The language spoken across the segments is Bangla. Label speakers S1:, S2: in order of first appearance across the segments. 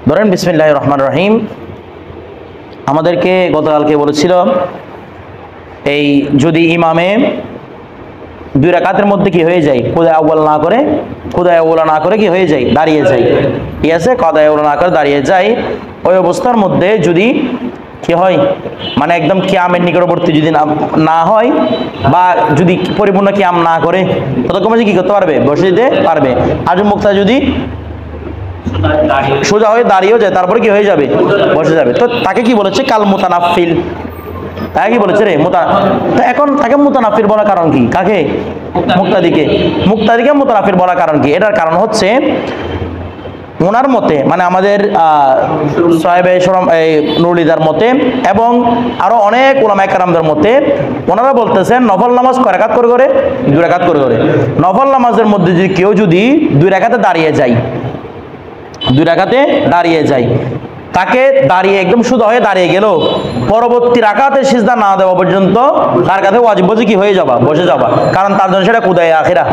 S1: ধরেন বিসমিল্লাহির রহমানির রহিম, আমাদেরকে গতকালকে বলেছিল এই যদি ইমামে দুই রাকাতের মধ্যে কি হয়ে যায়, খুদা আউয়াল না করে, খুদা আউয়াল না করে কি হয়ে যায়, দাঁড়িয়ে যায়, ঠিক আছে, খুদা আউয়াল না করে দাঁড়িয়ে যায়, ওই অবস্থার মধ্যে যদি কি হয়, মানে একদম কিয়ামের নিকটবর্তী যদি না হয় বা যদি পরিপূর্ণ কিয়াম না করে, ততক্ষণ কি করতে পারবে, বসে যেতে পারবে। আর মুক্তা যদি সোজা হয়ে দাঁড়িয়েও যায়, তারপরে কি হয়ে যাবে, বসে যাবে। তো তাকে কি বলেছে, কাল মুতানাফিল, তাকে কি বলেছে রে মুতা। তো এখন তাকে মুতানাফিল বলার কারণ কি, কাকে, মুক্তাদিকে, মুক্তাদিকে মুতানাফিল বলার কারণ কি? এটার কারণ হচ্ছে ওনার মতে, মানে আমাদের সাহেবে শরম এই নুরুলিদার মতে এবং আরো অনেক উলামায়ে কেরামদের মতে, ওনারা বলতেছেন নফল নামাজ কয় রাকাত করে করে, 2 রাকাত করে করে। নফল নামাজের মধ্যে যদি কেউ যদি 2 রাকাতে দাঁড়িয়ে যায়, 2 রাকাতে দাঁড়িয়ে যায়, তাকে দাঁড়িয়ে একদম শুধু হয়ে দাঁড়িয়ে গেল, পরবর্তী রাকাতে সিজদা না দেওয়া পর্যন্ত তার কাছে ওয়াজিব বলছে কি হয়ে যাবা, বসে যাবা, কারণ তার জন্য সেটা কুদায়ে আখিরা,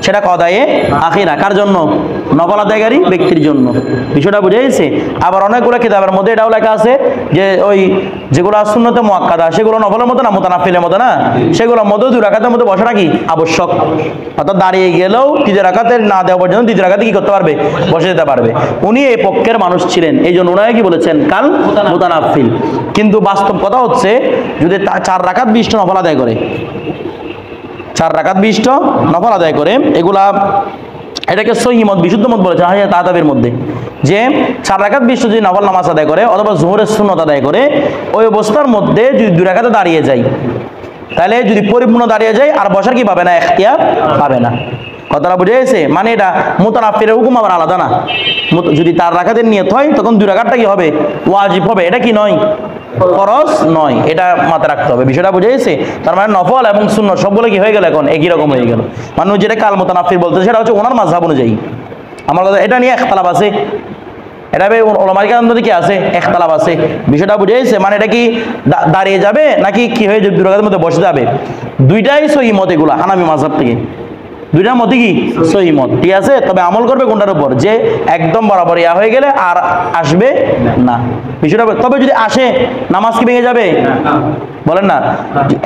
S1: সেটা কদায়ে আখিরা। কার জন্য? নফল আদায়কারী ব্যক্তির জন্য। বিষয়টা বুঝে গেছে? আবার অনেকগুলো কিতাবের মধ্যে এটাও লেখা আছে যে ওই যেগুলো সুন্নতে মুআক্কাদা সেগুলো নফলের মতো না, মুতানাফিলের মতো না, সেগুলোর মধ্যে 2 রাকাতের মধ্যে বসাটা কি আবশ্যক। অর্থাৎ দাঁড়িয়ে গেলেও 3 রাকাতে না দেওয়া পর্যন্ত 3 রাকাতে কি করতে পারবে, বসে যেতে পারবে। উনি এই পক্ষের মানুষ ছিলেন, এই জন্য ওনারা কি বলেছেন, কাল মুতানাফিল। কিন্তু বাস্তব কথা হচ্ছে যদি 4 রাকাত 20টা নফল আদায় করে, 4 রাকাত 20টা নফল আদায় করে, এগুলা এটাকে সহিহ মত, বিশুদ্ধ মত বলেছে হাদিস তাতাবির মধ্যে, যে 4 রাকাত 20টা যদি নফল নামাজ আদায় করে অথবা যোহরের সুন্নত আদায় করে, ওই অবস্থার মধ্যে যদি 2 রাকাতে দাঁড়িয়ে যায়, তাহলে যদি পরিপূর্ণ দাঁড়িয়ে যায় আর বসার কি পাবে না, ইখতিয়ার পাবে না। কথাটা বুঝে গেছে? মানে এটা মুতানাফিলের হুকুম আবার আলাদা না। যদি 4 রাকাতের নিয়ত হয় তখন 2 রাকাতটা কি হবে, ওয়াজিব হবে, এটা কি নয়, ফরজ নয়। এটা মাথায় রাখতে হবে। বিষয়টা বুঝে গেছে? তার মানে নফল এবং সুন্নত সবগুলো কি হয়ে গেল, এখন একই রকম হয়ে গেল। মানুষ যেটা কাল মুতানাফিল বলতে, সেটা হচ্ছে ওনার মাযহাব অনুযায়ী। আমার কথা এটা নিয়ে ইখতিলাফ আছে, এটা উলামায়ে কেরাম মধ্যে কি আছে, ইখতিলাফ আছে। বিষয়টা বুঝে গেছে? মানে এটা কি দাঁড়িয়ে যাবে নাকি কি হয়ে যাবে, 2 রাকাতের মধ্যে বসে যাবে। দুইটাই সহিহ মত, এগুলা হানাফি মাযহাব থেকে, দুইটার মধ্যে কি সহিহ মত, ঠিক আছে। তবে আমল করবে কোনটার উপর, যে একদম বরাবর ইয়া হয়ে গেলে আর আসবে না বিষয়টা। তবে যদি আসে, নামাজ কি ভেঙে যাবে, বলেন না,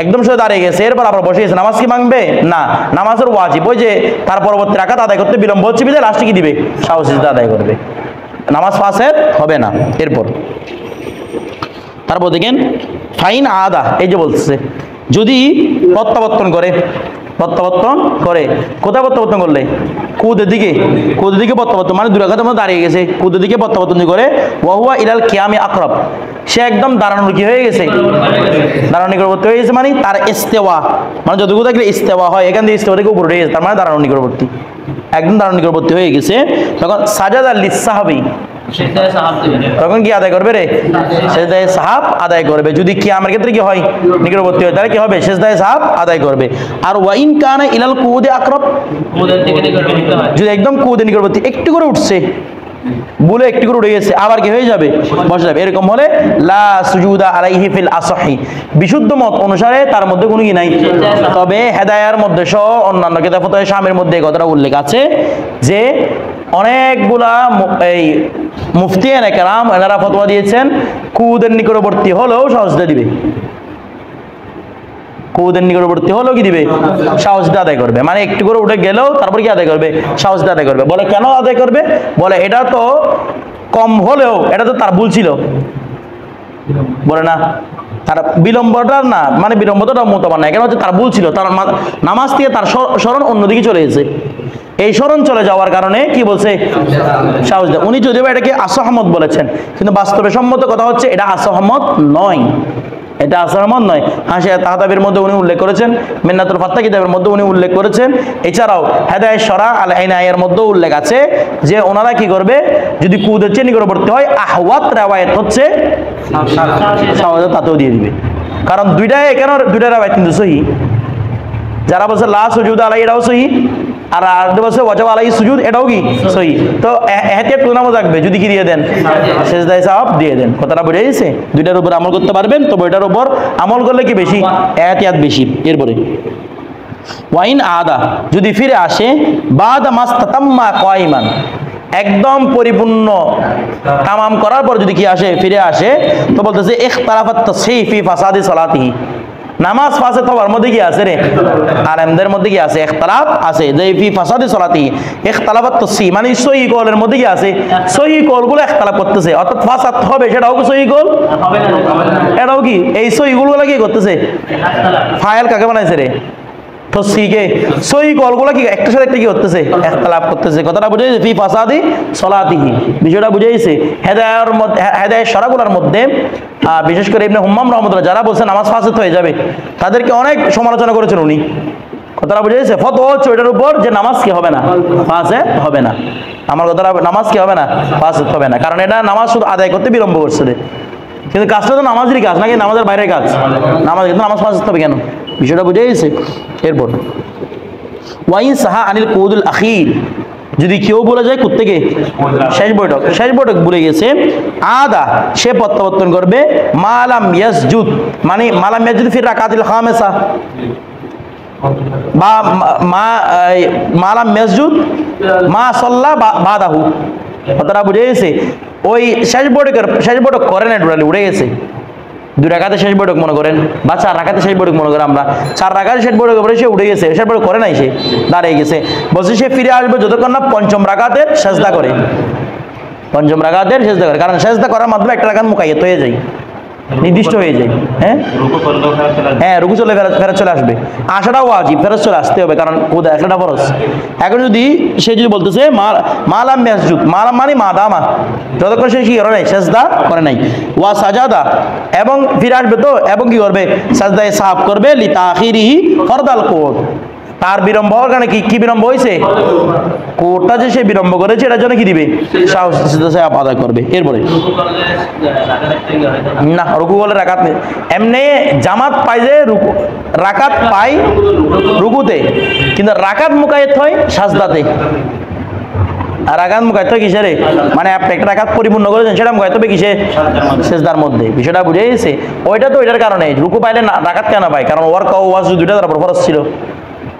S1: একদম সোজা দাঁড়িয়ে গেছে এরপর আবার বসে গেছে, নামাজ কি ভাঙবে না, নামাজের ওয়াজিব ওই যে তার পরবর্তী রাকাত আদায় করতে বিলম্ব হচ্ছে, বিদায় লাস্টে কি দিবে, সাহস সিজদা আদায় করবে, নামাজ ফাসেদ হবে না। এরপর তারপর দেখেন ফাইন আদা, এই যে বলছে যদি প্রত্যাবর্তন করে, প্রত্যাবর্তন করে, কোথায় প্রত্যাবর্তন করলে, কুদের দিকে, কুদের দিকে প্রত্যাবর্তন, মানে 2 রাকাতের মধ্যে দাঁড়িয়ে গেছে, কুদের দিকে প্রত্যাবর্তন করে, ওয়াহুয়া ইলাল কিয়ামি আকরাব, সে একদম দাঁড়ানোর কি হয়ে গেছে, দাঁড়ানোর নিকটবর্তী হয়ে গেছে, মানে তার ইস্তেওয়া, মানে যতটুকু থাকলে ইস্তেওয়া হয়, এখান থেকে ইস্তেওয়া থেকে উপরে উঠে গেছে, তার মানে দাঁড়ানোর নিকটবর্তী, একদম দাঁড়ানোর নিকটবর্তী হয়ে গেছে। তখন সাজাদা লিসসাহাবি, তখন কি আদায় করবে রে, সেজদায়ে সাহাব আদায় করবে। যদি কিয়ামের ক্ষেত্রে কি হয়, নিকটবর্তী হয়, তাহলে কি হবে, সেজদায়ে সাহাব আদায় করবে। আর ওয়াইন কানা ইলাল কুউদে আকরাব, যদি একদম কুউদের নিকটবর্তী একটু করে উঠছে, বলে একটু করে উঠে গেছে, আবার কি হয়ে যাবে, বসে যাবে। এরকম হলে লা সুজুদা আলাইহি ফিল আসহি, বিশুদ্ধ মত অনুসারে তার মধ্যে কোনো কি নাই। তবে হেদায়ার মধ্যে সহ অন্যান্য কিতাব ফতোয়া শামের মধ্যে এই কথাটা উল্লেখ আছে যে অনেকগুলা এই মুফতিয়ানে কেরাম এনারা ফতোয়া দিয়েছেন কুদের নিকটবর্তী হলেও সাজদা দিবে, কুদের নিকটবর্তী হলেও কি দিবে, সাজদা আদায় করবে। মানে একটু করে উঠে গেলেও তারপর কি আদায় করবে, সাজদা আদায় করবে। বলে কেন আদায় করবে, বলে এটা তো কম হলেও এটা তো তার ভুল ছিল, বলে না তার বিলম্বটা না, মানে বিলম্বটা মোতাবার না, কেন হচ্ছে তার ভুল ছিল, তার নামাজ থেকে তার স্মরণ অন্যদিকে চলে গেছে, এই স্মরণ চলে যাওয়ার কারণে কি বলছে, সাজদা। উনি যদিও এটাকে আসহমত বলেছেন, কিন্তু বাস্তবে সম্মত কথা হচ্ছে এটা আসহমত নয়, এটা আসহমত নয়। হাসিয়া তাহতাবের মধ্যে উনি উল্লেখ করেছেন, মিন্নাতুল ফাত্তা কিতাবের মধ্যে উনি উল্লেখ করেছেন, এছাড়াও হেদায়েত শরা আল আইনায়ের মধ্যে উল্লেখ আছে যে ওনারা কি করবে, যদি কুদের চেয়ে নিকটবর্তী হয়, আহওয়াত রাওয়ায়াত হচ্ছে সাজদা তাতেও দিয়ে দিবে। কারণ দুইটাই এখানে, দুইটা রাওয়ায়াত কিন্তু সহিহ। যারা বলছে লা সুজুদা আলাইহি, এটাও সহিহ, আর বলছে ওয়াজিব আলাইহি সুজুদ, এটাও কি সহিহ। তো এহতিয়াত কোন নামও থাকবে, যদি কি দিয়ে দেন, সেজদায়ে সাহাব দিয়ে দেন। কথাটা বুঝে গেছে? দুইটার উপর আমল করতে পারবেন, তবে এটার উপর আমল করলে কি বেশি, এহতিয়াত বেশি। এরপরে ওয়াইন আদা, যদি ফিরে আসে, বাদা মাস্তাতাম্মা কায়মান, একদম পরিপূর্ণ তামাম করার পর যদি কি আসে ফিরে আসে তো বলতেছে ইখতালাফাত তাসহিহ ফি ফাসাদি সালাতিহি, নামাজ ফাসেদ হওয়ার মধ্যে কি আছে রে, আলেমদের মধ্যে কি আছে, ইখতিলাফ আছে যে ফি ফাসাদি সালাতিহি ইখতালাফাত তাসহিহ মানে সহিহ কওলের মধ্যে কি আছে, সহিহ কওলগুলো ইখতিলাফ করতেছে, অর্থাৎ ফাসাদ হবে সেটাও কি সহিহ কওল, এটাও কি এই সহিহ কওলগুলো কি করতেছে, ফাইল কাকে বানাইছে রে, তসহিহকে, সহিহ কওলগুলো কি একটার সাথে একটা কি করতেছে, ইখতিলাফ করতেছে। কথাটা বুঝাইছে ফি ফাসাদি সালাতিহি, বিষয়টা বুঝাইছে। হেদায়ের মধ্যে, হেদায়ের শরাগুলোর মধ্যে বিশেষ করে ইবনে হুম্মাম রাহমাতুল্লাহ যারা বলছেন নামাজ ফাসেদ হয়ে যাবে তাদেরকে অনেক সমালোচনা করেছেন উনি। কথাটা বুঝাইছে, ফতোয়া হচ্ছে ওইটার উপর যে নামাজ কি হবে না, ফাসেদ হবে না। আমার কথাটা, নামাজ কি হবে না, ফাসেদ হবে না, কারণ এটা নামাজ শুধু আদায় করতে বিলম্ব করছে, কিন্তু কাজটা তো নামাজেরই কাজ নাকি নামাজের বাইরের কাজ, নামাজ কিন্তু নামাজ ফাসেদ হবে কেন, বিষয়টা বুঝে গেছে। এরপর ওয়াইন সাহা আনিল কৌদুল আখির, যদি কেউ বলে যায় কোত্থেকে, শেষ বৈঠক, শেষ বৈঠক ভুলে গেছে, আদা সে প্রত্যাবর্তন করবে মালাম ইয়াসজুদ, মানে মালাম ইয়াসজুদ ফির রাকাতিল খামেসা বা মালাম ইয়াসজুদ মা সাল্লা বাদাহু। কথাটা বুঝে গেছে, ওই শেষ বৈঠক করে না, টোটালি উড়ে গেছে। 2 রাকাতে শেষ বৈঠক মনে করেন, বা 4 রাকাতে শেষ বৈঠক মনে করেন, আমরা 4 রাকাতে শেষ বৈঠক করে সে উঠে গেছে, শেষ বৈঠক করে নাই, সে দাঁড়িয়ে গেছে, বলছে সে ফিরে আসবে যতক্ষণ না 5ম রাকাতের সেজদা করে, 5ম রাকাতের সেজদা করে, কারণ সেজদা করার মাধ্যমে একটা রাকাত মুকাইয়াত হয়ে যায়, নির্দিষ্ট হয়ে যায়। হ্যাঁ, রুকু চলে ফেরত চলে আসবে, আসাটাও ওয়াজিব, ফেরত চলে আসতে হবে, কারণ ওদের একটা ফরজ। এখন যদি সে যদি বলতেছে মালাম ইয়াসজুদ, মালাম মানে মাদামা, যতক্ষণ সে কি করে নাই, সেজদা করে নাই, ওয়া সাজাদা এবং ফিরে আসবে তো, এবং কি করবে, সাজদায়ে সাহাব করবে লিতাখিরিহি ফরদাল কোদ, তার বিলম্ব হওয়ার কারণে কি বিলম্ব হয়েছে, কোটটা যে সে বিলম্ব করেছে এটার জন্য কি দিবে, সাহাব আদায় করবে। এরপরে না, রুকু বলে রাকাত নেই, এমনি জামাত পাই যে রাকাত পাই রুকুতে, কিন্তু রাকাত মুকায়েত হয় সাজদাতে, আর রাকাত মুকায়েত হয় কিসে রে, মানে আপনি একটা রাকাত পরিপূর্ণ করেছেন সেটা মুকায়েত হবে কিসে, সেজদার মধ্যে। বিষয়টা বুঝে গেছে, ওইটা তো ওইটার কারণে রুকু পাইলে রাকাত কেন পায়, কারণ ওয়াজ দুইটা তারপর ফরজ ছিল,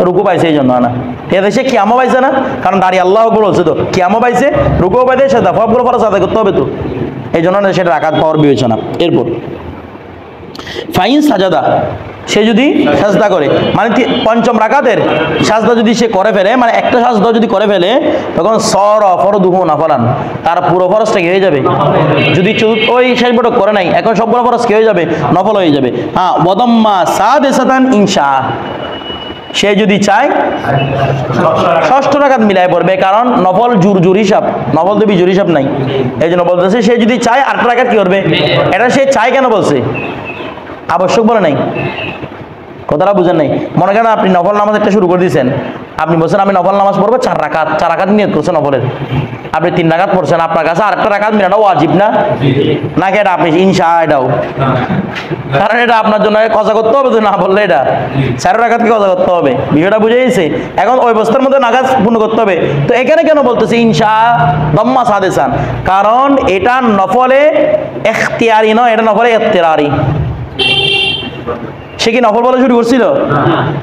S1: রুকু পাইছে এই জন্য না, ঠিক আছে, সে কিয়ামও পাইছে না, কারণ দাঁড়িয়ে আল্লাহ বলছে তো কিয়ামও পাইছে, রুকুও পাইছে, সেটা সবগুলো ফরজ আদায় করতে হবে তো, এই জন্য সেটা রাকাত পাওয়ার বিবেচনা। এরপর ফাইন সাজাদা, সে যদি সাজদা করে, মানে 5ম রাকাতের সাজদা যদি সে করে ফেলে, মানে একটা সাজদা যদি করে ফেলে, তখন ফরদুহু নাফলান, তার পুরো ফরজটা কি হয়ে যাবে, যদি ওই শেষ বৈঠক করে নাই, এখন সবগুলো ফরজ কি হয়ে যাবে, নফল হয়ে যাবে। হ্যাঁ, ওয়াদাম্মা সাদিসাতান ইনশা, সে যদি চায় 6ষ্ঠ রাকাত মিলাই পড়বে, কারণ নফল জোর হিসাব, নফল তো বিজোর হিসাব নাই, এই জন্য বলতেছে সে যদি চায় 8 রাকাত কি করবে, এটা সে চায় কেন বলছে, আবশ্যক বলে নাই, কথাটা বুঝেন নাই। মনে করেন আপনি নফল নামাজ একটা শুরু করে দিয়েছেন, আপনি বলছেন আমি নফল নামাজ পড়বো 4 রাকাত নিয়ত করছেন নফলের, আপনি 3 রাকাত পড়ছেন, আপনার কাছে আরেকটা রাকাত মিলাটা ওয়াজিব না, নাকি এটা আপনি ইনশা, এটাও, কারণ এটা আপনার জন্য কজা করতে হবে, না বললে এটা 4 রাকাতকে কজা করতে হবে, বিষয়টা বুঝে গেছে। এখন ওই অবস্থার মধ্যে নামাজ পূর্ণ করতে হবে, তো এখানে কেন বলতেছে ইনশা দম্মা সাদেসান, কারণ এটা নফলে ইখতিয়ারি নয়, এটা নফলে ইখতিয়ারি। সে কি নফল বলা শুরু করছিল,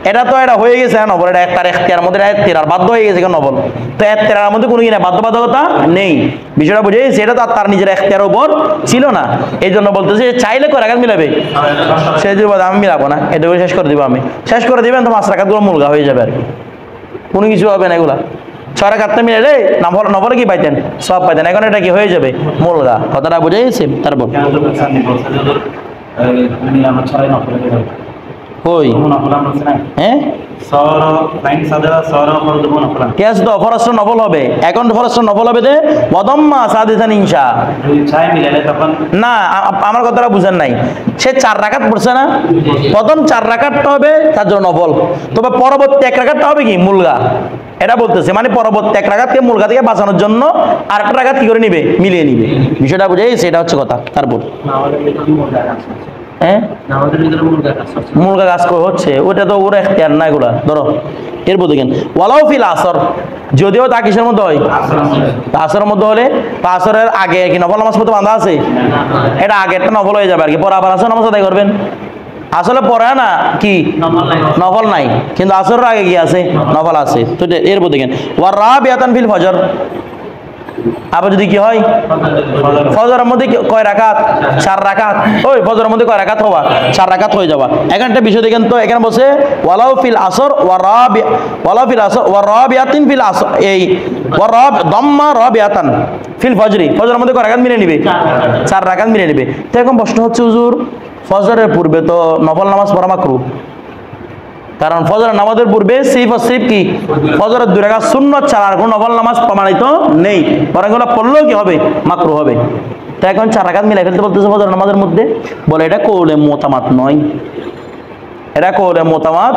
S1: এটা তো এটা হয়ে গেছে নফল, এটা তার ইখতিয়ার মধ্যে ইখতিয়ার বাধ্য হয়ে গেছে নফল, তো ইখতিয়ারের মধ্যে কোনো কি না, বাধ্যবাধকতা নেই, বিষয়টা বুঝে গেছে, এটা তো তার নিজের ইখতিয়ারের উপর ছিল না, এই জন্য বলতেছে চাইলে কয় রাকাত মিলাবে, সে যদি বলে আমি মিলাবো না, এটা শেষ করে দিব, আমি শেষ করে দিবেন তো 5 রাকাতগুলো মুলগা হয়ে যাবে, আর কি কোনো কিছু হবে না, এগুলা 6 রাকাতটা মিলালে নফলে কি পাইতেন, সব পাইতেন, এখন এটা কি হয়ে যাবে, মুলগা। কথাটা বুঝে গেছে। তারপর নফল হবে, এখন ফরজটা নফল হবে যে ওয়াদাম্মা সাদিসান ইনশা, না আমার কথাটা বুঝেন নাই, সে 4 রাকাত পড়ছে না, প্রথম 4 রাকাতটা হবে তার জন্য নফল, তবে পরবর্তী 1 রাকাতটা হবে কি মুলগা, এটা বলতেছে, মানে পরবর্তী 1 রাকাতকে মুলগা থেকে বাঁচানোর জন্য আরেকটা রাকাত কি করে নিবে, মিলিয়ে নিবে, বিষয়টা বুঝে গেছে, এটা হচ্ছে কথা। তারপর মুলগা কাজ হচ্ছে, ওটা তো ওর ইখতিয়ার না, এগুলা ধরো। এরপর দেখেন ওয়ালাউ ফিল আসর, যদিও তা কিসের মধ্যে হয়, আসরের মধ্যে হলে, আসরের আগে কি নফল নামাজ পড়তে বাঁধা আছে, এটা আগে একটা নফল হয়ে যাবে আর কি, পরে আবার আসর নামাজ আদায় করবেন, আসলে পড়ে না কি নফল নাই, কিন্তু আসরের আগে কি আছে, নফল আছে। তো এরপর দেখেন ওয়া রাবিয়াতান ফিল ফজর, আবার যদি কি হয় ফজরের মধ্যে কয় রাকাত 4 রাকাত, ওই ফজরের মধ্যে কয় রাকাত হওয়া 4 রাকাত হয়ে যাওয়া। এখানটা বিষয় দেখেন তো, এখানে বসে ওয়ালাউ ফিল আসর ওয়ালাউ ফিল আসর ওয়া রাবিয়াতিন ফিল আসর, এই ওয়া রাব দাম্মা রাবিয়াতান ফিল ফজরি, ফজরের মধ্যে কয় রাকাত মিলে নিবে 4 রাকাত মিলে নিবে। তো এখন প্রশ্ন হচ্ছে হুজুর ফজরের পূর্বে তো নফল নামাজ পড়া মাকরুহ, কারণ ফজরের নামাজের পূর্বে সিফ কি ফজরের 2 রাকাত সুন্নাত ছাড়া আর কোনো নফল নামাজ প্রমাণিত নেই, বরং এগুলো পড়লেও কি হবে মাকরুহ হবে। তো এখন 4 রাকাত মিলাই ফেলতে বলতেছে ফজরের নামাজের মধ্যে, বলে এটা কৌলে মুতামাত নয়, এটা কৌলে মুতামাত,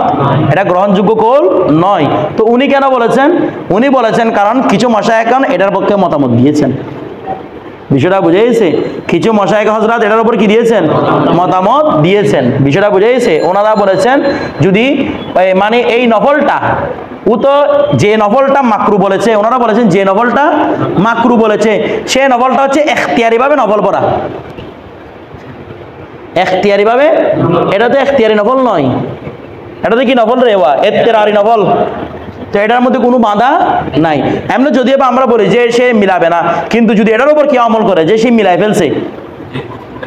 S1: এটা গ্রহণযোগ্য কৌল নয়। তো উনি কেন বলেছেন? উনি বলেছেন কারণ কিছু মাশায়েখ এটার পক্ষে মতামত দিয়েছেন। বিষয়টা বুঝে গেছে? কিছু মাশায়েখ হযরত এটার উপর কি দিয়েছেন? মতামত দিয়েছেন। বিষয়টা বুঝে গেছে? ওনারা বলেছেন যদি মানে এই নফলটা ও তো যে নফলটা মাকরু বলেছে, ওনারা বলেছেন যে নফলটা মাকরু বলেছে সেই নফলটা হচ্ছে এখতিয়ারি ভাবে নফল পড়া, এখতিয়ারি ভাবে, এটা তো এখতিয়ারি নফল নয়, এটা তো কি নফল রেওয়া ইত্তেরারি নফল। তো এটার মধ্যে কোনো বাধা নাই। এমনি যদিও আমরা বলি যে সে মিলাবে না, কিন্তু যদি এটার উপর কি আমল করে যে সে মিলাই ফেলছে,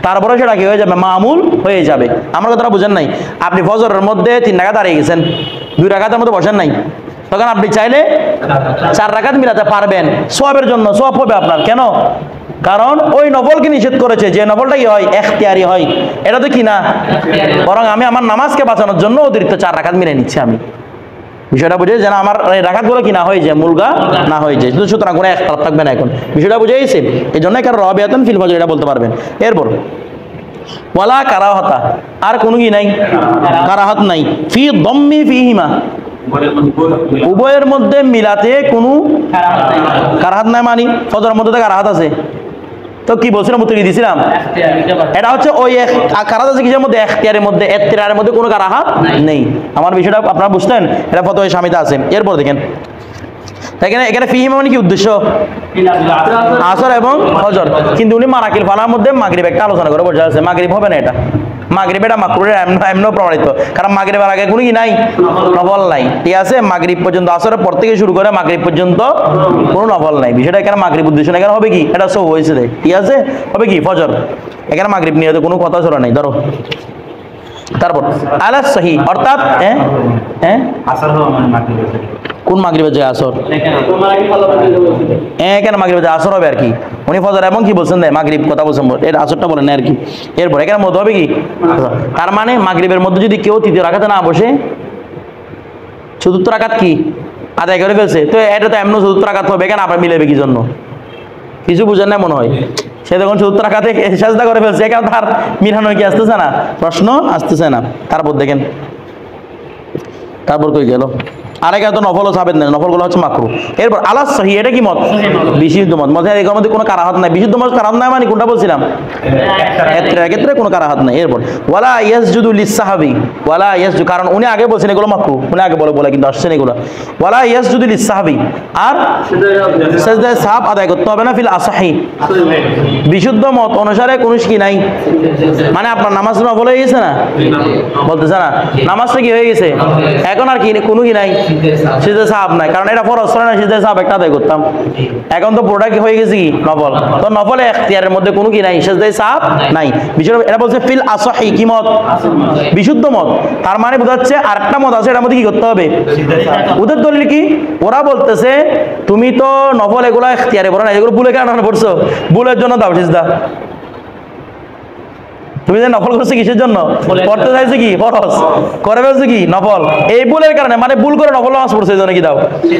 S1: তারপরে সেটা কি হয়ে যাবে? মামুল হয়ে যাবে। আমার কথাটা বুঝেন নাই? আপনি ফজরের মধ্যে 3 রাকাত দাঁড়িয়ে গেছেন, 2 রাকাতের মধ্যে বসেন নাই, তখন আপনি চাইলে 4 রাকাত মিলাতে পারবেন, সওয়াবের জন্য সওয়াব হবে আপনার। কেন? কারণ ওই নফলকে নিষেধ করেছে, যে নফলটা কি হয় এখতিয়ারি হয়, এটা তো কি না, বরং আমি আমার নামাজকে বাঁচানোর জন্য অতিরিক্ত 4 রাকাত মিলে নিচ্ছি আমি। বিষয়টা বুঝে যেন আমার রাকাতগুলো কি না হয়ে যায়, মুলগা না হয়ে যায়, সুতরাং কোনো একতরফ থাকবে না। এখন বিষয়টা বুঝে গেছে? এই জন্য কারণ রাবিয়াতুন ফিল ফজর এটা বলতে পারবেন। এরপর ওয়ালা কারাহাতা, আর কোনো কি নাই, কারাহাত নাই, ফি দম্মি ফিহিমা, উভয়ের মধ্যে মিলাতে কোনো কারাহাত নাই। মানে ফজরের মধ্যে তো কারাহাত আছে, তো কি বলছিলাম উত্তর দিয়েছিলাম, এটা হচ্ছে ওই কারাহাত আছে কিসের মধ্যে? এখতিয়ারের মধ্যে, এখতিয়ারের মধ্যে কোনো কারাহাত নেই। আমার বিষয়টা আপনারা বুঝতেন? এটা ফতোয়া স্বামীতে আছে। এরপর দেখেন এখানে ফিহিমা মানে কি উদ্দেশ্য? আসর এবং ফজর, কিন্তু উনি মারাকিল ফালার মধ্যে মাগরিব একটা আলোচনা করে বোঝা যাচ্ছে মাগরিব হবে না, এটা মাগরিব এটা মাকরুহের এমন প্রমাণিত, কারণ মাগরিবের আগে কোনো কি নাই, নফল নাই। ঠিক আছে? মাগরিব পর্যন্ত, আসরের পর থেকে শুরু করে মাগরিব পর্যন্ত কোনো নফল নাই। বিষয়টা এখানে মাগরিব উদ্দেশ্য না, এখানে হবে কি এটা সব হয়েছে, ঠিক আছে? হবে কি ফজর, এখানে মাগরিব নিয়ে কোনো কথা চলা নাই। ধরো তারপর আলা সহি, অর্থাৎ কোন মাগরিবের যায় আসর, এখানে মাগরিবের যায় আসর হবে আর কি। উনি ফজর এবং কি বলছেন মাগরিব কথা বলছেন, এর আসরটা বলেন আর কি। এরপর এখানে মধ্যে হবে কি, তার মানে মাগরিবের মধ্যে যদি কেউ তৃতীয় রাকাতে না বসে, চতুর্থ রাকাত কি আদায় করে ফেলছে, তো এটা তো এমন চতুর্থ রাকাত হবে, এখানে আবার মিলেবে কি জন্য? কিছু বুঝেন না মনে হয়। সে তখন চতুর্থ রাকাতে সাজদা করে ফেলছে, এখানে তার মিলানো কি আসতেছে না, প্রশ্ন আসতেছে না। তারপর দেখেন তারপর কই গেল, আর এখানে তো নফল সাবেদ নেই, নফলগুলো হচ্ছে মাকরুহ। এরপর আলাস সহি, এটা কি মত? বিশুদ্ধ মত। মতে এর মধ্যে কোনো কারাহাত নাই, বিশুদ্ধ মত কারাহাত নাই মানে কোনটা বলছিলাম? ক্ষেত্রে কোনো কারাহাত নাই। এরপর ওয়ালা ইয়াসজুদু লিসসাহাবি, ওয়ালা ইয়াসজুদু, কারণ উনি আগে বলছেন এগুলো মাকরুহ, উনি আগে বলে কিন্তু আসছেন এগুলো। ওয়ালা ইয়াসজুদু লিসসাহাবি, আর সাজদায়ে সাহাব আদায় করতে হবে না ফিল আসাহি, বিশুদ্ধ মত অনুসারে কোনো কি নাই, মানে আপনার নামাজ নফল হয়ে গেছে না, বলতেছে না নামাজটা কি হয়ে গেছে, এখন আর কি কোনো কি নাই, সিজদা সাহাব নাই, কারণ এটা ফরজ করে না, সিজদা সাহাব একটা আদায় করতাম। এখন তো পুরোটা কি হয়ে গেছে কি নফল, তো নফলে এখতিয়ারের মধ্যে কোনো কি নাই, সিজদা সাহাব নাই। বিষয় এটা বলছে ফিল আসাহি, কি মত? বিশুদ্ধ মত। তার মানে বোঝাচ্ছে আরেকটা মত আছে, এটার মধ্যে কি করতে হবে? ওদের দলিল কি? ওরা বলতেছে তুমি তো নফল এগুলো এখতিয়ারে পড়ো না, এগুলো ভুলে কেন পড়ছো? ভুলের জন্য দাও সিজদা। তুমি যে নফল করছো কিসের জন্য? পড়তে চাইছো কি ফরজ, করে ফেলছো কি নফল, এই ভুলের কারণে, মানে ভুল করে নফল নামাজ পড়ছে, এই জন্য কি দাও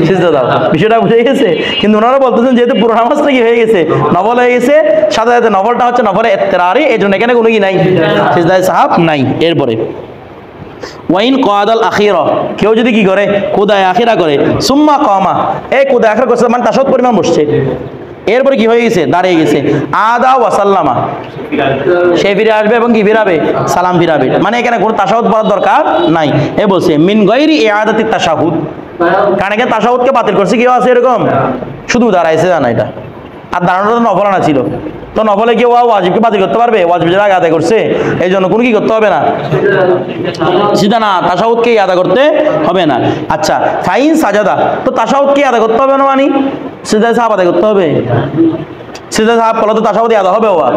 S1: সিজদা দাও। বিষয়টা বুঝে গেছে? কিন্তু ওনারা বলতেছেন যেহেতু পুরো নামাজটা কি হয়ে গেছে, নফল হয়ে গেছে, সাথে সাথে নফলটা হচ্ছে নফলে ইত্তেরারি, এই জন্য এখানে কোনো কি নাই, সিজদায়ে সাহাব নাই। এরপরে ওয়াইন কাদাল আখিরা, কেউ যদি কি করে কুদায় আখিরা করে, সুম্মা কামা, এই কুদায় আখিরা করছে মানে তাশাহুদ পরিমাণ বসছে, এরপরে কি হয়ে গেছে দাঁড়িয়ে গেছে, আদা ওয়াসাল্লামা, সে ফিরে আসবে এবং কি ফিরাবে সালাম ফিরাবে, মানে এখানে কোনো তাশাহুদ পড়ার দরকার নাই। এ বলছে মিন গায়রি ইআদাতি তাশাহুদ, কারণ এখানে তাশাহুদকে বাতিল করছে কেউ আছে এরকম, শুধু দাঁড়াইছে জানা এটা, আর দাঁড়ানোটা তো নফল না ছিল, তো নফলে কেউ ওয়াজিবকে বাতিল করতে পারবে? ওয়াজিব যারা আদায় করছে, এই জন্য কোনো কি করতে হবে না, সিধা না তাশাহুদকে আদা করতে হবে না। আচ্ছা ফাইন সাজাদা, তো তাশাহুদকে আদা করতে হবে না, মানে সিজদায় সাহাব আদায় করতে হবে। সিজদায় সাহাব করলে তো তাশাহুদই আদায় হবে। ওয়া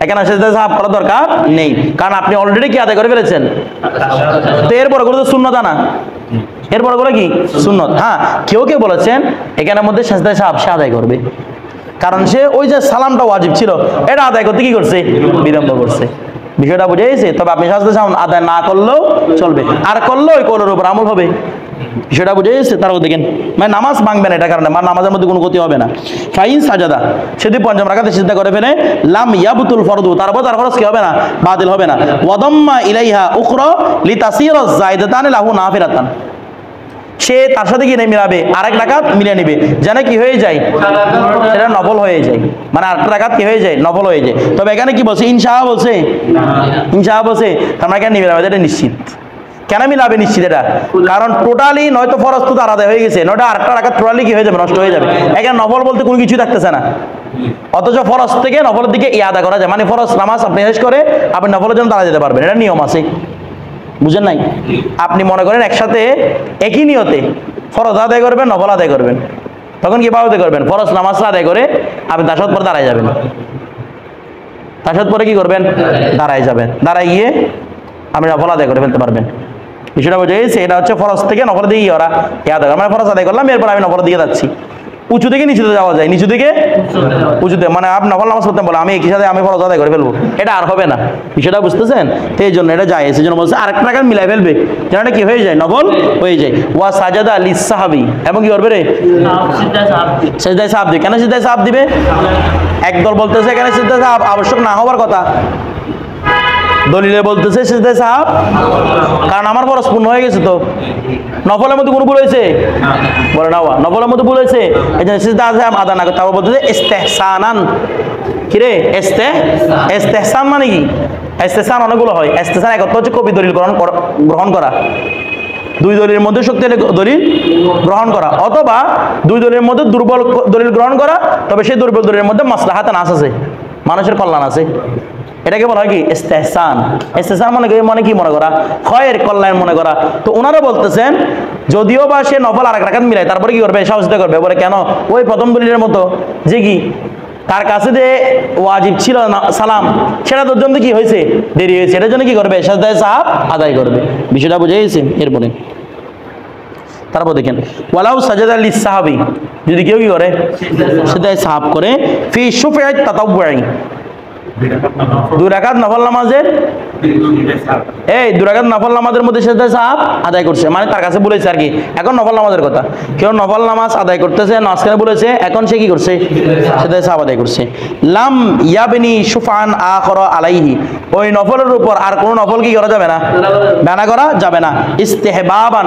S1: এখানে সিজদায় সাহাব করার দরকার নেই, কারণ আপনি অলরেডি কি আদায় করে ফেলেছেন। তো এরপরে গুলো তো সুন্নত না, এরপরে গুলো কি সুন্নত। হ্যাঁ, কেউ কেউ বলেছেন এখানের মধ্যে সিজদায় সাহাব সে আদায় করবে, কারণ সে ওই যে সালামটা ওয়াজিব ছিল এটা আদায় করতে কি করছে, বিলম্ব করছে। বিষয়টা বুঝে গেছে। তবে আপনি সিজদায় সাহাব আদায় না করলেও চলবে, আর করলেও ওই কৌলের উপর আমল হবে। বিষয়টা বুঝে গেছে। তারপর দেখেন মানে নামাজ ভাঙবে না, এটা কারণে মানে নামাজের মধ্যে কোনো ক্ষতি হবে না। ফাইন সাজাদা, সেদি পঞ্চম রাকাতে সিজদা করে ফেলে, লাম ইয়াবতুল ফরদু, তারপর তার ফরজ কি হবে না, বাতিল হবে না। ওয়াদাম্মা ইলাইহা উখরা লিতাসিরা যায়দাতান লাহু নাফিলাতান, সে তার সাথে কি মিলাবে, আরেক রাকাত মিলিয়ে নিবে, যেন কি হয়ে যায়, এটা নফল হয়ে যায়, মানে আরেকটা রাকাত কি হয়ে যায়, নফল হয়ে যায়। তবে এখানে কি বলছে, ইনশাআল্লাহ বলছে, ইনশাআল্লাহ বলছে, আমরা এখানে মিলাবে, এটা নিশ্চিত। কেন মিলাবে নিশ্চিত এটা, কারণ টোটালি নয়তো ফরজ তো তার আদায় হয়ে গেছে, নয়তো আরেকটা রাকাত টোটালি কি হয়ে যাবে, নষ্ট হয়ে যাবে। এখানে নফল বলতে কোনো কিছু থাকতেছে না, অথচ ফরজ থেকে নফলের দিকে আদা করা যায়, মানে ফরজ নামাজ আপনি শেষ করে আপনি নফলের জন্য দাঁড়া যেতে পারবেন, এটা নিয়ম আছে। বুঝেন নাই? আপনি মনে করেন একসাথে একই নিয়তে ফরজ আদায় করবেন, নফল আদায় করবেন, তখন কিভাবে করবেন, ফরজ নামাজ আদায় করে আপনি তাশাহুদ পরে দাঁড়ায় যাবেন, তাশাহুদ পরে কি করবেন, দাঁড়ায় যাবেন, দাঁড়ায় গিয়ে আপনি নফল আদায় করে ফেলতে পারবেন। বিষয়টা বুঝে গেছে। এটা হচ্ছে ফরজ থেকে নফলের দিকে ওরা আদায় করে, মানে ফরজ আদায় করলাম, এরপর আমি নফলের দিকে যাচ্ছি। উঁচু থেকে নিচুতে যাওয়া যায়, নিচু থেকে উঁচুতে, মানে আপনি নফল নামাজ পড়তে বলে আমি একই সাথে আমি ফরজ আদায় করে ফেলবো, এটা আর হবে না। বিষয়টা বুঝতেছেন? তো এই জন্য এটা যায়, সেই জন্য বলছে আরেকটা রাকাত মিলাই ফেলবে, যেন এটা কি হয়ে যায়, নফল হয়ে যায়। ওয়া সাজাদা লিসসাহাবি, এবং কি করবে রে, সিজদায় সাহাব দিবে। কেন সিজদায় সাহাব দিবে? একদল বলতেছে এখানে সিজদায় সাহাব আবশ্যক না হওয়ার কথা, দলিলে বলতেছে সিজদায় সাহাব, কারণ আমার ফরজ পূর্ণ হয়ে গেছে। তো নফলের মধ্যে কোনো ভুল হয়েছে, বলে না নফলের মধ্যে ভুল হয়েছে, এই জন্য সিজদায় সাহাব আদা না করতে। তারপর বলতেছে ইস্তেহসানান, কি রে ইস্তেহসান মানে কি, ইস্তেহসান অনেকগুলো হয়। ইস্তেহসান একত্র হচ্ছে কবি দলিল গ্রহণ করা, দুই দলিলের মধ্যে শক্তিশালী দলিল গ্রহণ করা, অথবা দুই দলিলের মধ্যে দুর্বল দলিল গ্রহণ করা, তবে সেই দুর্বল দলিলের মধ্যে মাসলাহাত নাস আছে, মানুষের কল্যাণ আছে, এটাকে বলা হয় কি ইস্তেহসান। ইস্তেহসান মানে কি মনে করা, খয়ের কল্যাণ মনে করা। তো ওনারা বলতেছেন যদিও বা সে নফল আরেক রাকাত মিলায়, তারপরে কি করবে, সহযোগিতা করবে। বলে কেন, ওই প্রথম দলিলের মতো যে কি তার কাছে যে ওয়াজিব ছিল সালাম, সেটা তোর জন্য কি হয়েছে, দেরি হয়েছে, এটার জন্য কি করবে, সিজদায়ে সাহাব আদায় করবে। বিষয়টা বুঝে গেছে? এরপরে তারপর দেখেন ওয়ালাউ সাজাদা লিসসাহাবি, যদি কেউ কি করে, সিজদায়ে সাহাব করে, ফি শুফা'আত তাতাওবুই, দুই রাকাত নফল নামাজের, এই দুই রাকাত নফল নামাজের মধ্যে সিজদায়ে সাহাব আদায় করছে, মানে তার কাছে বলেছে আর কি। এখন নফল নামাজের কথা, কেউ নফল নামাজ আদায় করতেছে, মাঝখানে বলেছে, এখন সে কি করছে, সিজদায়ে সাহাব আদায় করছে। লাম ইয়াবনি শুফান আখরা আলাইহি, ওই নফলের উপর আর কোন নফল কি করা যাবে না, বানা করা যাবে না। ইস্তেহবাবান,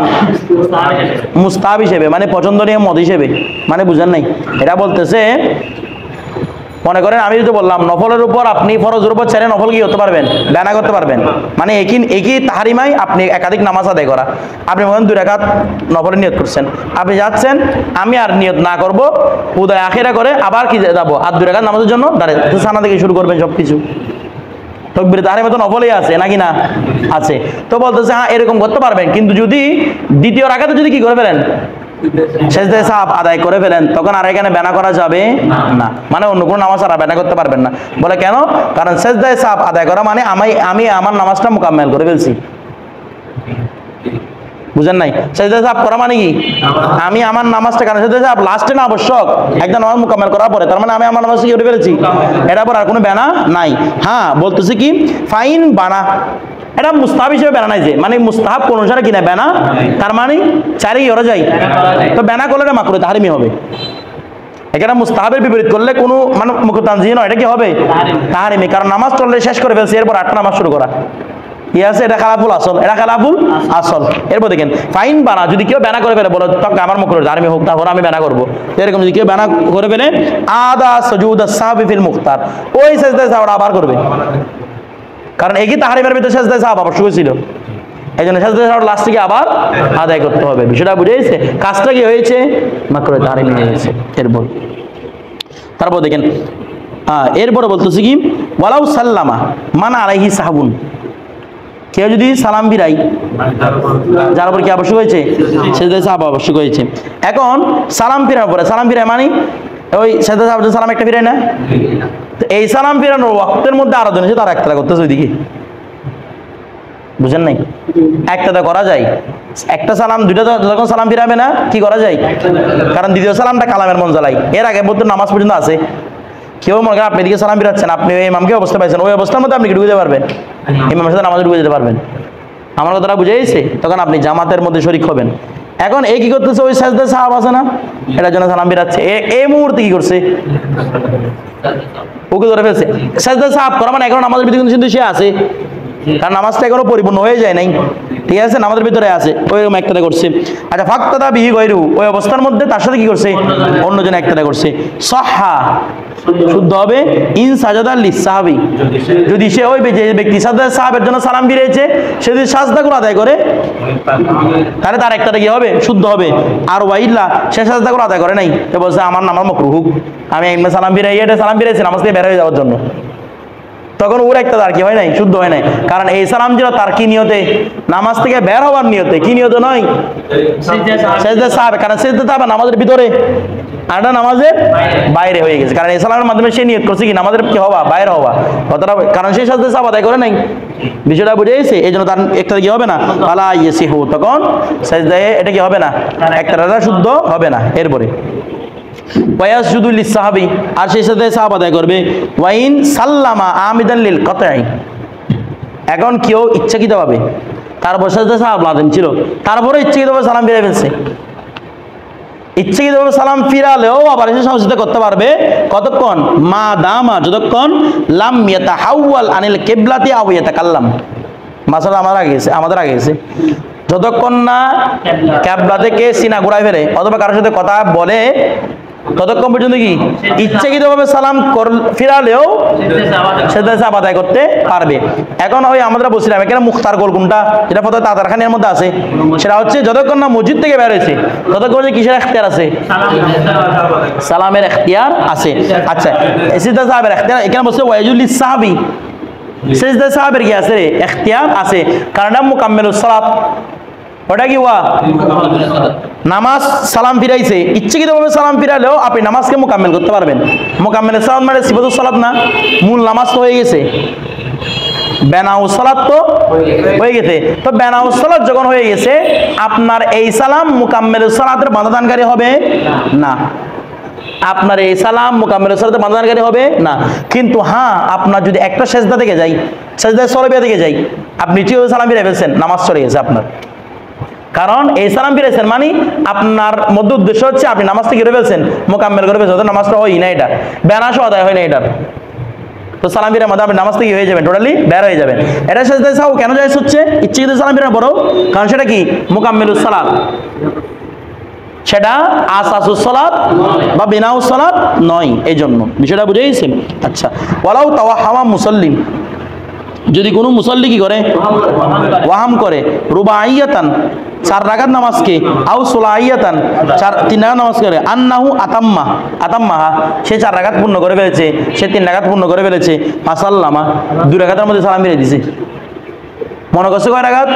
S1: মুস্তাহাব হিসেবে, মানে পছন্দনীয় মত হিসেবে, মানে বুঝেন নাই? এটা বলতেছে মনে করেন আমি যদি বললাম নফলের উপর আপনি ফরজের উপর ছেড়ে নফল কি করতে পারবেন, বানা করতে পারবেন, মানে একই তাহারিমাই আপনি একাধিক নামাজ আদায় করা। আপনি মনে দুই রাকাত নফলের নিয়ত করছেন, আপনি যাচ্ছেন, আমি আর নিয়ত না করব, উদয় আখিরা করে আবার কি যাবো, আর দুই রাকাত নামাজের জন্য দাঁড়িয়ে সানা থেকে শুরু করবেন সব কিছু। তকবীর তাহরিমে তো নফলই আছে নাকি না, আছে। তো বলতেছে হ্যাঁ এরকম করতে পারবেন, কিন্তু যদি দ্বিতীয় রাকাতে যদি কি করে ফেলেন, সিজদায়ে সাহাব আদায় করে ফেলেন, তখন আর এখানে বানা করা যাবে না, মানে অন্য কোনো নামাজ আর বানা করতে পারবেন না। বলে কেন, কারণ সিজদায়ে সাহাব আদায় করা মানে আমি আমার নামাজটা মুকাম্মেল করে ফেলছি। বুঝেন নাই? সিজদায়ে সাহাব করা মানে কি, আমি আমার নামাজটা, কারণ সিজদায়ে সাহাব লাস্টে না আবশ্যক, একদম নামাজ মুকাম্মেল করার পরে, তার মানে আমি আমার নামাজটা কি করে ফেলেছি, এটার পর আর কোনো বানা নাই। হ্যাঁ বলতেছি কি, ফাইন বানা, এটা মুস্তাহাব হিসেবে বেনা নাই, যে মানে মুস্তাহাব কোন অনুসারে কিনা বেনা, তার মানে চাইলে কি করা যায়, তো বেনা করলে এটা মাকরুহ তাহরিমি হবে। এখানে মুস্তাহাবের বিপরীত করলে কোনো মানে মুকরুহ তানজিহি নয়, এটা কি হবে, তাহরিমি। কারণ নামাজ চললে শেষ করে ফেলছে, এরপর আটটা নামাজ শুরু করা কি আছে, এটা খালাফুল আসল, এটা খালাফুল আসল। এরপর দেখেন ফাইন বানা, যদি কেউ বানা করে ফেলে, বলো তখন আমার মুকরুহ তাহরিমি হোক, তাহলে আমি বানা করবো, এরকম যদি কেউ বানা করে ফেলে, আদা সুজুদাস সাহবি ফিল মুখতার, ওই সিজদায়ে সাহাব আবার করবে, কারণ একই তাহরিমের ভিতরে সিজদায়ে সাহাব আবশ্যক ছিল, এই জন্য সিজদায়ে সাহাব লাস্টে গিয়ে আবার আদায় করতে হবে। বিষয়টা বুঝে গেছে? কাজটা কি হয়েছে, মাকরুহ তাহরিমি হয়েছে। তারপর দেখেন এরপরে বলতেছি কি, ওয়ালাউ সাল্লামা মান আলাইহি সাহাবুন, কেউ যদি সালাম ফিরাই যার উপর কি আবশ্যক হয়েছে সেজদায় সাহাব আবশ্যক হয়েছে। এখন সালাম ফিরানোর পরে সালাম ফিরায় মানে ওই সেজদায় সাহাব সালাম একটা ফিরায় না, তো এই সালাম ফিরানোর ওয়াক্তের মধ্যে আরো জন এসে তারা একটা করতেছে ওইদিকে, বুঝেন নাই? একটা করা যায়, একটা সালাম দুইটা যখন সালাম ফিরাবে না কি করা যায়, কারণ দ্বিতীয় সালামটা কালামের মন জ্বালাই, এর আগে বলতে নামাজ পর্যন্ত আছে। কেউ মনে করেন আপনি এদিকে সালাম ফিরাচ্ছেন, আপনি ইমামকে অবস্থা পাইছেন, ওই অবস্থার মধ্যে আপনি ঢুকে যেতে পারবেন, ইমামের সাথে নামাজে ঢুকে যেতে পারবেন। আমার কথাটা বুঝে গেছে? তখন আপনি জামাতের মধ্যে শরিক হবেন। এখন এই কি করতেছে, ওই সাজদায় সাহাব আছে না, এটার জন্য সালাম ফিরাচ্ছে, এই মুহূর্তে কি করছে, ওকে ধরে ফেলছে। সাজদায় সাহাব করা মানে এখন আমাদের ভিতরে কিন্তু সে আছে, কারণ নামাজটা এখনো পরিপূর্ণ হয়ে যায় নাই, ঠিক আছে, আমাদের ভিতরে আছে, ওইরকম একটা করছে। আচ্ছা ফাক্তাদা বিহি গৈরু, ওই অবস্থার মধ্যে তার সাথে কি করছে, অন্যজন একটা করছে, সহহা শুদ্ধ হবে ইন সাজাদা লিসাহাবি, যদি সে ওই যে ব্যক্তি সাজদা সাহাবের জন্য সালাম ফিরেছে সে যদি সাজদাগুলো আদায় করে তাহলে তার একটা কি হবে, শুদ্ধ হবে। আর ওয়াইল্লা সে সাজদাগুলো আদায় করে নাই, সে বলছে আমার নামার মাকরুহ, আমি এমনি সালাম ফিরাই, এটা সালাম ফিরেছি নামাজ থেকে বের হয়ে যাওয়ার জন্য, তখন ওর একটা তার কি হয় নাই, শুদ্ধ হয় নাই, কারণ এই সালাম ছিল তার কি নিয়তে, নামাজ থেকে বের হওয়ার নিয়তে, কি নিয়তে নয় সেজদা সাহাব, কারণ সেজদা সাহাব নামাজের ভিতরে আর এটা নামাজের বাইরে হয়ে গেছে, কারণ এই সালামের মাধ্যমে সে নিয়ত করছে কি নামাজের কি হওয়া, বাইরে হওয়া কথাটা, কারণ সেই সাজদা সাহাব আদায় করে নাই, বিষয়টা বুঝে গেছে, এই জন্য তার একটা কি হবে না, পালা ইয়েসিহু, তখন সেজদায়ে এটা কি হবে না, একটা শুদ্ধ হবে না। এরপরে ওয়াসজুদুল লিসাহাবি, আর সেই সাথে সাহাব আদায় করবে, ওয়াইন সাল্লামা আমিদান লিল কতঈ, এখন কেউ ইচ্ছাকৃতভাবে তার বসাতে সাহাব লাদেন ছিল, তারপরে ইচ্ছাকৃতভাবে সালাম ফিরে ফেলছে, ইচ্ছাকৃতভাবে সালাম ফিরালেও আবার এসে সহযোগিতা করতে পারবে কতক্ষণ, মা দামা যতক্ষণ লাম ইয়াতাহাওয়াল আনিল কিবলাতি আও ইয়াতাকাল্লাম, মাসালা আমাদের আগে গেছে, যতক্ষণ না কিবলা থেকে সিনা ঘুরাই ফেলে অথবা কারোর সাথে কথা বলে ততক্ষণ পর্যন্ত কি ইচ্ছাকৃতভাবে সালাম ফিরালেও সেটা আদায় করতে পারবে। এখন ওই আমরা বলছিলাম এখানে মুখতার গোল কোনটা, যেটা ফতোয়া তাতারখানির মধ্যে আছে, সেটা হচ্ছে যতক্ষণ না মসজিদ থেকে বের হয়েছে ততক্ষণ কিসের এখতিয়ার আছে, সালামের এখতিয়ার আছে। আচ্ছা সিজদা সাহাবের এখতিয়ার এখানে বলছে ওয়াজুল লিসাহাবি, সিজদা সাহাবের কি আছে রে, এখতিয়ার আছে, কারণ মুকাম্মিলুস সালাত, ওটা কি ওয়া নামাজ সালাম ফিরাইছে, ইচ্ছাকৃতভাবে সালাম ফিরালেও আপনি নামাজকে মোকাম্মেল করতে পারবেন। মোকাম্মেল সালাত মানে সিফাতুস সালাত না, মূল নামাজ তো হয়ে গেছে, বেনাউস সালাত তো হয়ে গেছে, তো বেনাউস সালাত যখন হয়ে গেছে আপনার এই সালাম মুকাম্মেলুস সালাতের বাধাদানকারী হবে না, আপনার এই সালাম মুকাম্মেলুস সালাতের বাধাদানকারী হবে না। কিন্তু হ্যাঁ আপনার যদি একটা সেজদা থেকে যাই, সেজদায় সরবিয়া থেকে যাই, আপনি নিচে সালাম ফিরে ফেলছেন, নামাজ চলে গেছে আপনার, কারণ এই সালাম ফিরেছেন মানে আপনার মধ্য উদ্দেশ্য হচ্ছে আপনি নামাজ থেকে ফেলছেন, মোকাম্মেল করে ফেলছেন, নামাজটা হয় না, এটা বেনাসও আদায় হয় না এটার, তো সালাম ফিরার মধ্যে আপনি নামাজ থেকে হয়ে যাবেন, টোটালি বের হয়ে যাবেন। এটা সেজদায় সাহু কেন জায়েজ হচ্ছে, ইচ্ছাকৃত সালাম ফিরার বড়, কারণ সেটা কি মুকাম্মিলুস সালাত, সেটা আসাসুস সালাত বা বিনাউস সালাত নয়, এই জন্য বিষয়টা বুঝে গেছেন। আচ্ছা ওয়ালাউ তাওয়াহামা মুসাল্লিম, যদি কোনো মুসল্লি কি করে ওয়াহাম করে, রুবাইয়াতান 4 রাকাত নামাজকে, আও সুলাইয়াতান 3 রাকাত নামাজ করে, আন্নাহু আতাম্মাহা সে 4 রাকাত পূর্ণ করে ফেলেছে, সে 3 রাকাত পূর্ণ করে ফেলেছে, ফাসাল্লামা 2 রাকাতের মধ্যে সালাম ফিরে দিছে, মনে করছে কয় রাকাত,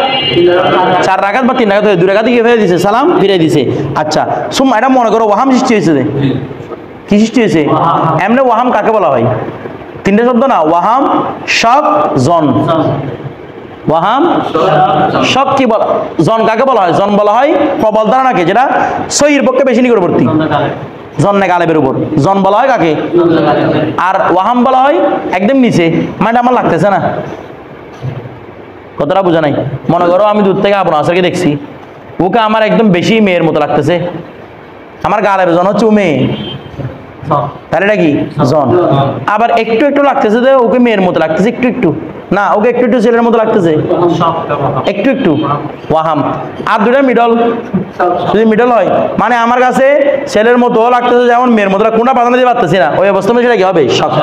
S1: 4 রাকাত বা 3 রাকাত, 2 রাকাতে কি ফিরে দিছে, সালাম ফিরে দিছে। আচ্ছা সুম্মা এটা মনে করো ওয়াহাম সৃষ্টি হয়েছে, কি সৃষ্টি হয়েছে, এমনি ওয়াহাম কাকে বলা হয়, 3টে শব্দ না, ওয়াহাম শক জন, ওয়াহাম শক কি বলা, জন কাকে বলা হয়, জন বলা হয় প্রবল ধারণাকে, যেটা সহির পক্ষে বেশি নিকটবর্তী, জন্নে গালেবের উপর জন বলা হয় কাকে, আর ওয়াহাম বলা হয় একদম নিচে, মানে আমার লাগতেছে না, কতটা বোঝা নাই। মনে করো আমি দূর থেকে আপনার আসারকে দেখছি, ওকে আমার একদম বেশি মেয়ের মতো লাগতেছে, আমার গালেবের জন হচ্ছে ও মেয়ে, তাহলে এটা কি জন, আবার একটু একটু লাগতেছে যে ওকে মেয়ের মতো লাগতেছে, একটু একটু না, ওকে একটু একটু ছেলের মতো লাগতেছে, একটু একটু ওয়াহাম। আর দুটা মিডল, যদি মিডল হয় মানে আমার কাছে ছেলের মতো লাগতেছে যেমন মেয়ের মতো, কোনটা প্রাধান্য দিতে পারতেছি না, ওই অবস্থা সেটা কি হবে শক,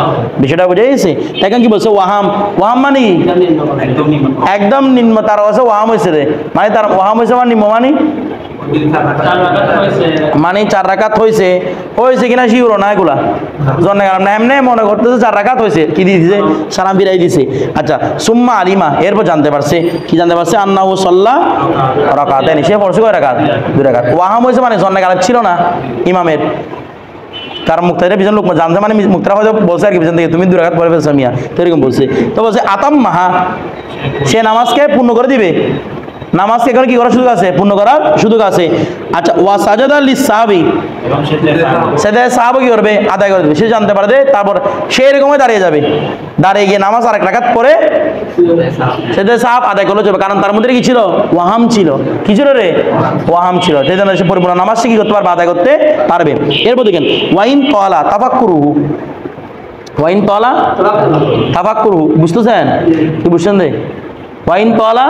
S1: বিষয়টা বুঝে গেছে। এখন কি বলছে ওয়াহাম, ওয়াহাম মানে একদম নিম্ন, তার কাছে ওয়াহাম হয়েছে রে, মানে তার ওয়াহাম হয়েছে মানে নিম্ন মানে মানে 4 রাকাত হয়েছে কিনা শিওর না এগুলা জন্নে গেলাম না, এমনি মনে করতেছে 4 রাকাত হয়েছে, কি দিয়ে দিছে সালাম ফিরাই দিছে। আচ্ছা সুম্মা আলিমা, এরপর জানতে পারছে, কি জানতে পারছে, আন্নাহু সাল্লা রাকাতাইন, সে পড়ছে কয় রাকাত, 2 রাকাত। ওয়াহাম হয়েছে মানে জন্নে গেলাম ছিল না ইমামের, কারণ মুক্তাদিরা পিছনে লোক জানতে, মানে মুক্তারা হয়তো বলছে আর কি পিছন থেকে তুমি 2 রাকাত পড়ে ফেলছো মিয়া, তো এরকম বলছে। তো বলছে আতাম মাহা, সে নামাজকে পূর্ণ করে দিবে, নামাজকে এখানে কি করার সুযোগ আছে, পূর্ণ করার সুযোগ আছে। আচ্ছা ওয়া সাজাদা লিস সাহাবী, সেদায়ে সাহাবা কি করবে, আদায় করে দেবে, সে জানতে পারবে, তারপর সে এরকমই দাঁড়িয়ে যাবে, দাঁড়িয়ে গিয়ে নামাজ আরেক রাকাত পরে সেদায়ে সাহাব আদায় করলে যাবে, কারণ তার মধ্যে কি ছিল, ওয়াহাম ছিল, কি ছিল রে, ওয়াহাম ছিল, সেই জন্য সে পরিপূর্ণ নামাজ সে কি করতে পারবে, আদায় করতে পারবে। এরপর দেখেন ওয়াইন তালা তাফাক্কুরুহু, ওয়াইন তালা তাফাক্কুরুহু, বুঝতেছেন কি বুঝছেন রে, ওয়াইন তালা,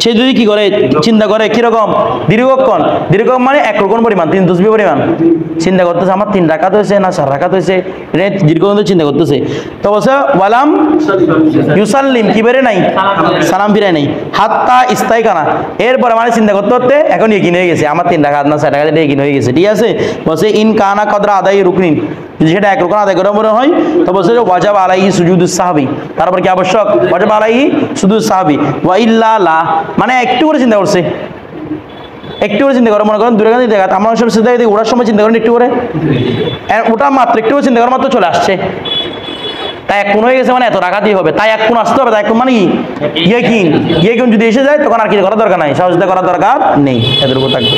S1: সে যদি কি করে, চিন্তা করে কিরকম, দীর্ঘক্ষণ, দীর্ঘক্ষণ মানে 1 রকম পরিমাণ, 3 তসবিহ পরিমাণ চিন্তা করতেছে, আমার 3 রাকাত হয়েছে না 4 রাকাত হয়েছে, এটা দীর্ঘক্ষণ চিন্তা করতেছে। তো বলছে ওয়ালাম ইউসাল্লিম, কি বেরে নাই, সালাম ফিরাই নাই, হাত্তা ইস্তাইকানা, এরপরে মানে চিন্তা করতে করতে এখন ইকিন হয়ে গেছে, আমার 3 রাকাত না 4 রাকাত, এটা ইকিন হয়ে গেছে, ঠিক আছে। বলছে ইন কানা কদরা আদায় রুকনিন, যদি সেটা 1 রকম আদায় করা মনে হয়, তো বলছে ওয়াজাব আলাইহি সুজুদুস সাহবি, তারপর কি আবশ্যক, ওয়াজাব আলাইহি সুজুদুস সাহবি, ওয়া ইল্লা লা, মানে একটু করে চিন্তা করছে, একটু করে চিন্তা করে, মনে করেন 2 রাকাত দেখা, আমরা সব সিদ্ধা দিই, ওটার সময় চিন্তা করেন একটু করে, ওটা মাত্র একটু করে চিন্তা করার মাত্র চলে আসছে, তাই 1 কোণ হয়ে গেছে, মানে এত রাকাতই হবে, তাই 1 কোণ আসতে হবে, তাই 1 কোণ মানে কি ইয়েকিন, ইয়েকিন যদি এসে যায় তখন আর কি করার দরকার নাই, সহজতা করার দরকার নেই, এদের উপর থাকবে।